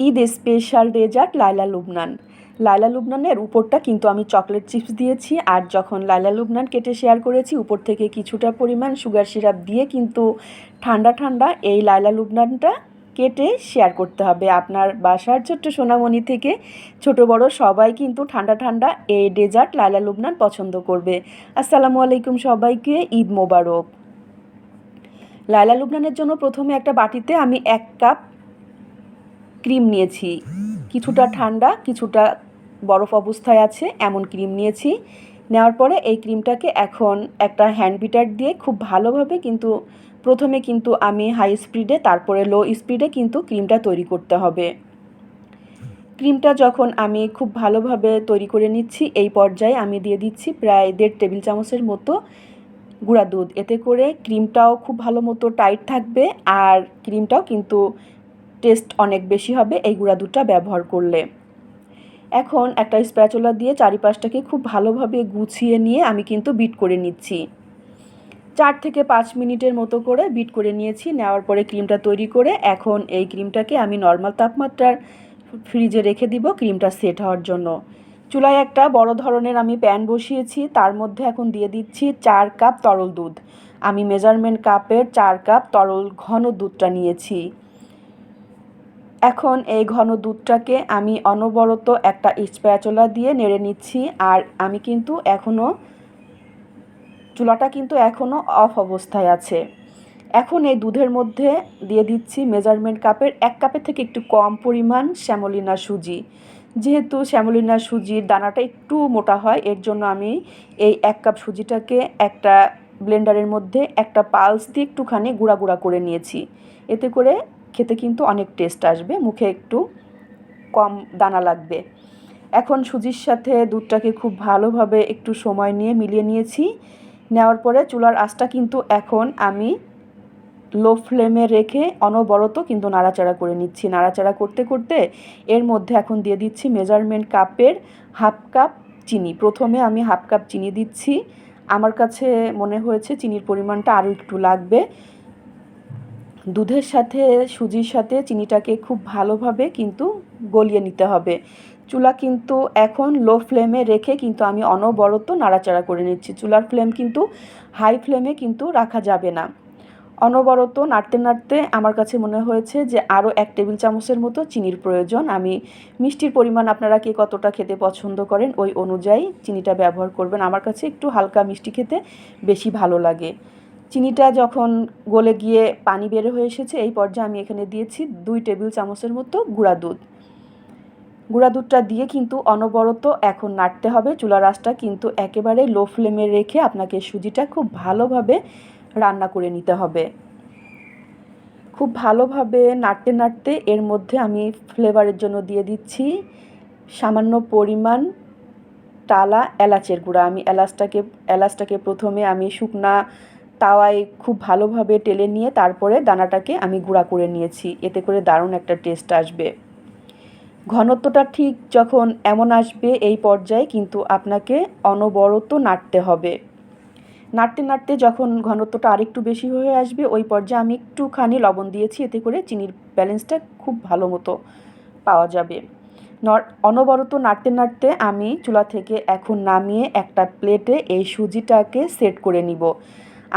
Eid special dessert Laila Lubnan. Laila লুবনানের উপরটা কিন্তু আমি চকলেট চিপস দিয়েছি, আর যখন লায়লা লুবনান কেটে শেয়ার করেছি উপর থেকে কিছুটা পরিমাণ সুগার সিরাপ দিয়ে কিন্তু ঠান্ডা ঠান্ডা এই লায়লা লুবনানটা কেটে শেয়ার করতে হবে। আপনার বাসার ছোট্ট সোনামণি থেকে ছোট বড় সবাই কিন্তু ঠান্ডা ঠান্ডা এই ডেজার্ট লায়লা লুবনান পছন্দ করবে। আসসালামু আলাইকুম সবাইকে, ঈদ মোবারক। লায়লা লুবনানের জন্য প্রথমে একটা বাটিতে আমি 1 কাপ ক্রিম নিয়েছি, কিছুটা ঠান্ডা কিছুটা বরফ অবস্থায় আছে এমন ক্রিম নিয়েছি। নেওয়ার পরে এই ক্রিমটাকে এখন একটা হ্যান্ড বিটার দিয়ে খুব ভালোভাবে কিন্তু প্রথমে কিন্তু আমি হাই স্পিডে তারপরে লো স্পিডে কিন্তু ক্রিমটা তৈরি করতে হবে। ক্রিমটা যখন আমি খুব ভালোভাবে তৈরি করে নিচ্ছি এই পর্যায়ে আমি দিয়ে দিচ্ছি প্রায় 1.5 টেবিল চামচের মতো গুঁড়া দুধ। এতে করে ক্রিমটাও খুব ভালো মতো টাইট থাকবে আর ক্রিমটাও কিন্তু টেস্ট অনেক বেশি হবে এই গুঁড়া দুধটা ব্যবহার করলে। এখন একটা স্প্যাচুলা দিয়ে চারিপাশটাকে খুব ভালোভাবে গুছিয়ে নিয়ে আমি কিন্তু বিট করে নিচ্ছি। 4 থেকে 5 মিনিটের মতো করে বিট করে নিয়েছি। নেওয়ার পরে ক্রিমটা তৈরি করে এখন এই ক্রিমটাকে আমি নর্মাল তাপমাত্রার ফ্রিজে রেখে দিব ক্রিমটা সেট হওয়ার জন্য। চুলায় একটা বড় ধরনের আমি প্যান বসিয়েছি, তার মধ্যে এখন দিয়ে দিচ্ছি 4 কাপ তরল দুধ। আমি মেজারমেন্ট কাপের 4 কাপ তরল ঘন দুধটা নিয়েছি। এখন এই ঘন দুধটাকে আমি অনবরত একটা স্প্যাচুলা দিয়ে নেড়ে নিচ্ছি, আর আমি কিন্তু চুলাটা কিন্তু এখনও অফ অবস্থায় আছে। এখন এই দুধের মধ্যে দিয়ে দিচ্ছি মেজারমেন্ট কাপের 1 কাপের থেকে একটু কম পরিমাণ শ্যামলিনা সুজি। যেহেতু শ্যামলিনা সুজির দানাটা একটু মোটা হয় এর জন্য আমি এই 1 কাপ সুজিটাকে একটা ব্লেন্ডারের মধ্যে একটা পালস দিয়ে একটুখানি গুঁড়া গুঁড়া করে নিয়েছি। এতে করে খেতে কিন্তু অনেক টেস্ট আসবে, মুখে একটু কম দানা লাগবে। এখন সুজির সাথে দুধটাকে খুব ভালোভাবে একটু সময় নিয়ে মিলিয়ে নিয়েছি। নেওয়ার পরে চুলার আঁচটা কিন্তু এখন আমি লো ফ্লেমে রেখে অনবরত কিন্তু নাড়াচাড়া করে নিচ্ছি। নাড়াচাড়া করতে করতে এর মধ্যে এখন দিয়ে দিচ্ছি মেজারমেন্ট কাপের হাফ কাপ চিনি। প্রথমে আমি হাফ কাপ চিনি দিচ্ছি, আমার কাছে মনে হয়েছে চিনির পরিমাণটা আরও একটু লাগবে। দুধের সাথে সুজির সাথে চিনিটাকে খুব ভালোভাবে কিন্তু গলিয়ে নিতে হবে। চুলা কিন্তু এখন লো ফ্লেমে রেখে কিন্তু আমি অনবরত নাড়াচাড়া করে নিচ্ছি। চুলার ফ্লেম কিন্তু হাই ফ্লেমে কিন্তু রাখা যাবে না। অনবরত নাড়তে নাড়তে আমার কাছে মনে হয়েছে যে আরও 1 টেবিল চামচের মতো চিনির প্রয়োজন। আমি মিষ্টির পরিমাণ আপনারা কে কতটা খেতে পছন্দ করেন ওই অনুযায়ী চিনিটা ব্যবহার করবেন। আমার কাছে একটু হালকা মিষ্টি খেতে বেশি ভালো লাগে। চিনিটা যখন গলে গিয়ে পানি বের হয়ে এসেছে এই পর্যায়ে আমি এখানে দিয়েছি 2 টেবিল চামচের মতো গুঁড়া দুধ। গুঁড়া দুধটা দিয়ে কিন্তু অনবরত এখন নাড়তে হবে। চুলার আঁচটা কিন্তু একেবারে লো ফ্লেমে রেখে আপনাকে সুজিটা খুব ভালোভাবে রান্না করে নিতে হবে। খুব ভালোভাবে নাড়তে নাড়তে এর মধ্যে আমি ফ্লেভারের জন্য দিয়ে দিচ্ছি সামান্য পরিমাণ টালা এলাচের গুঁড়া। আমি এলাচটাকে প্রথমে আমি শুকনা তাওয়ায় খুব ভালোভাবে টেলে নিয়ে তারপরে দানাটাকে আমি গুঁড়া করে নিয়েছি। এতে করে দারুণ একটা টেস্ট আসবে। ঘনত্বটা ঠিক যখন এমন আসবে এই পর্যায়ে কিন্তু আপনাকে অনবরত নাড়তে হবে। নাড়তে নাড়তে যখন ঘনত্বটা আরেকটু বেশি হয়ে আসবে ওই পর্যায়ে আমি একটুখানি লবণ দিয়েছি, এতে করে চিনির ব্যালেন্সটা খুব ভালো মতো পাওয়া যাবে। অনবরত নাড়তে নাড়তে আমি চুলা থেকে এখন নামিয়ে একটা প্লেটে এই সুজিটাকে সেট করে নিব।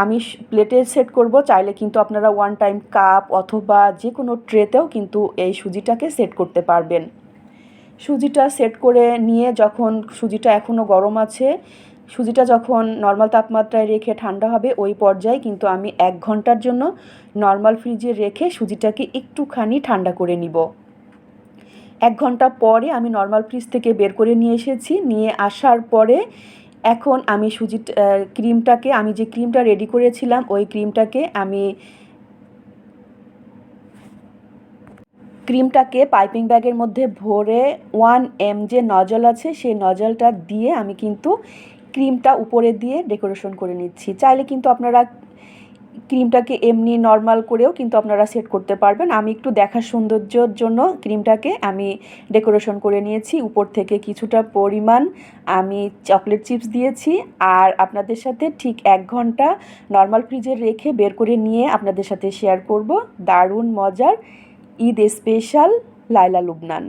আমি প্লেটে সেট করব, চাইলে কিন্তু আপনারা ওয়ান টাইম কাপ অথবা যে কোনো ট্রেতেও কিন্তু এই সুজিটাকে সেট করতে পারবেন। সুজিটা সেট করে নিয়ে যখন সুজিটা এখনও গরম আছে, সুজিটা যখন নর্মাল তাপমাত্রায় রেখে ঠান্ডা হবে ওই পর্যায়ে কিন্তু আমি 1 ঘন্টার জন্য নর্মাল ফ্রিজে রেখে সুজিটাকে একটুখানি ঠান্ডা করে নিব। 1 ঘন্টা পরে আমি নর্মাল ফ্রিজ থেকে বের করে নিয়ে এসেছি। নিয়ে আসার পরে এখন আমি ক্রিমটাকে আমি যে ক্রিমটা রেডি করেছিলাম ওই ক্রিমটাকে পাইপিং ব্যাগের মধ্যে ভরে 1 এম যে নজল আছে সেই নজলটা দিয়ে আমি কিন্তু ক্রিমটা উপরে দিয়ে ডেকোরেশন করে নিচ্ছি। চাইলে কিন্তু আপনারা ক্রিমটাকে এমনি নর্মাল করেও কিন্তু আপনারা সেট করতে পারবেন। আমি একটু দেখার সৌন্দর্যের জন্য ক্রিমটাকে আমি ডেকোরেশন করে নিয়েছি। উপর থেকে কিছুটা পরিমাণ আমি চকলেট চিপস দিয়েছি, আর আপনাদের সাথে ঠিক 1 ঘন্টা নর্মাল ফ্রিজে রেখে বের করে নিয়ে আপনাদের সাথে শেয়ার করব দারুণ মজার ঈদ স্পেশাল লায়লা লুবনান।